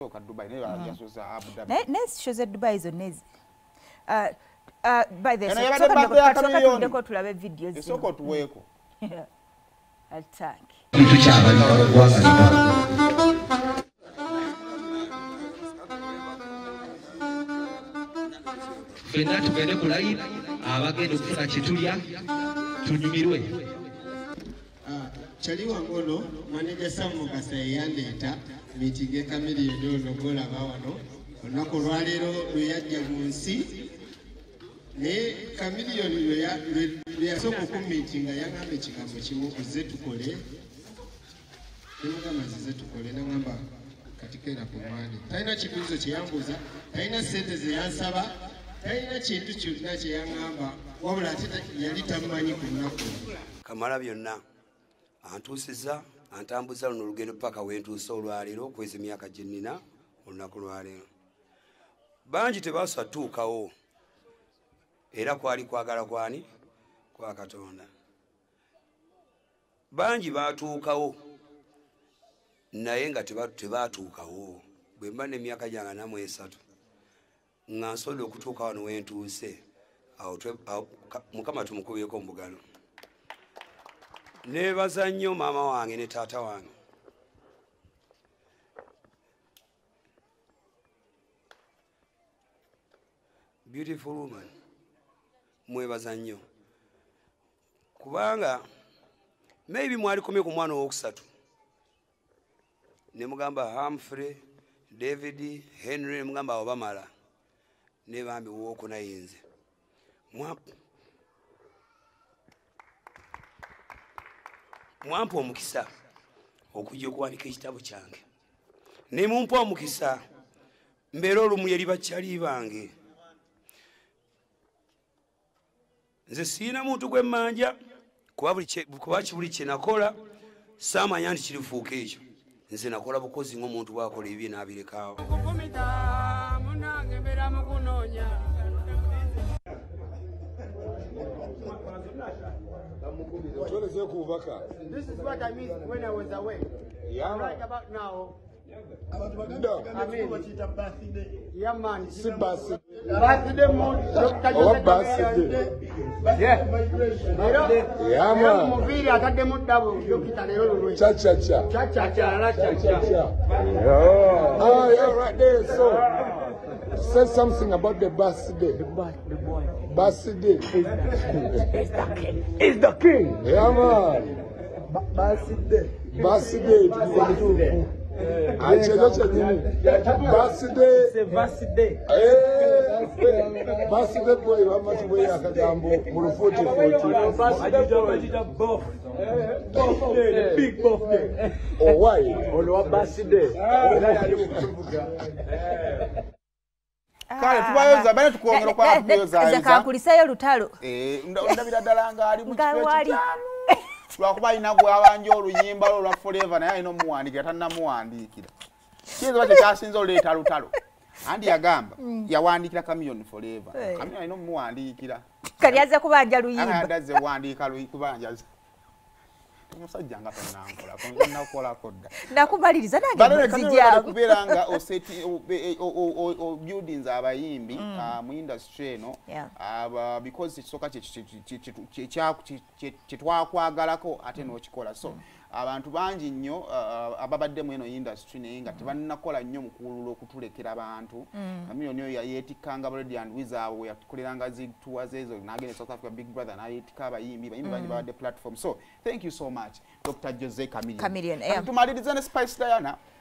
Soka Dubai ne yasoza Abu Dhabi. Next shows at Dubai is on Nezi. By the way, soka tulabe videos. Soko tuweko. Attack. Fena tugende ku live abagenda okufuna kitulya tunyumirwe. Chaliwa ngono manager Samu Kasai yandeeta mitige Chameleone ono golaba wano olunaku lwaleero lwe yajja mu nsi ne Chameleone lwe yasooka okumiitinga yaŋŋamba ekigambo kimu ozze tukole nemugamba tukole naŋŋamba katikeera ku mwani talina kibuuzo kye yambuuza talina ssente ze yansaba talina kintu kyonna kye yaŋŋamba wabula ate yali tamumanyi ku lunaku Kamala byonna antuusiza antambuza luno olugendo paka wentuusa olwaleero okwezi emyaka gye nnina olunaku lwaleero bangi tebasatuukawo era kwali kwagala kwani kwa Katonda bangi batuukawo naye nga tebatuukawo bwe mba n'emyaka gyange 43 nga nsobodde okutuuka wano wentuuse awo Mukama tumukubyeko mbugano. Nebaza nnyo maama wange ne taata wange. Beautiful woman. Mwebaza nnyo. Kubanga maybe mwali komye ku mwana owokusatu. Ne mugamba Humphrey, David, Henry, mugamba abo bamala. Ne bambi wooko nayinze. Mwampa omukisa okujja okuwanika ekitabo kyange ne mumpa omukisa mbeera olumu yeri bakyali bange nze siina muntu gwe mmanja kuba buli kye nakola saamanya nti kirifuuka ekyo nze nakola bukozi ng'omuntu bwakola ebye n'abirekaawo. This is what I missed when I was away. Yeah. Right about now. I mean, yeah, man. Sibasi. Birthday mood. What birthday? Yeah. Yeah, man. Movie atade mudabu yokita lero lwe. Cha. Oh, you're right there. So, say something about the birthday. The boy. Birthday. Is the king. Yeah, man. Birthday. Birthday. Birthday boy wamati boy akagambo mu lufuti Big birthday. Oh, why? Olwa birthday. Kale tubayoza bane tukwongera kwa kuyoza Zakakulisayo lutalo. Ndabira dalanga ali mu Ngawali. Lwakuba inagwe abanje oluyimba lwa forever naye ino muwandikira tannamuwandikira. Kizo bache kyasinza oleeta lutalo. Andi yagamba yawandikira Chameleone forever. Chameleone ino muwandikira. Kali aze kubanja luyimba. Adaze wandika kubanja. Musajja nga tanankola ko nakola kodda. Nakubaliriza nange nzijja kuberanga oseti o buildings abayimbi mu industry eno because kisoka kyetwakwagalako ate n'okikola so abantu bangi nnyo ababadde mu eno industry naye nga tebannakola nnyo mukulula okutulekera abantu Chameleone oyo yeetikkanga Brady and Wizard we yakoleranga zituwa zezo nagenda South Africa Big Brother nayeetika abayimbi bangi babadde platform so thank you so much Dr. Jose Chameleone. Yeah. Tumaliriza ne Spice Diana.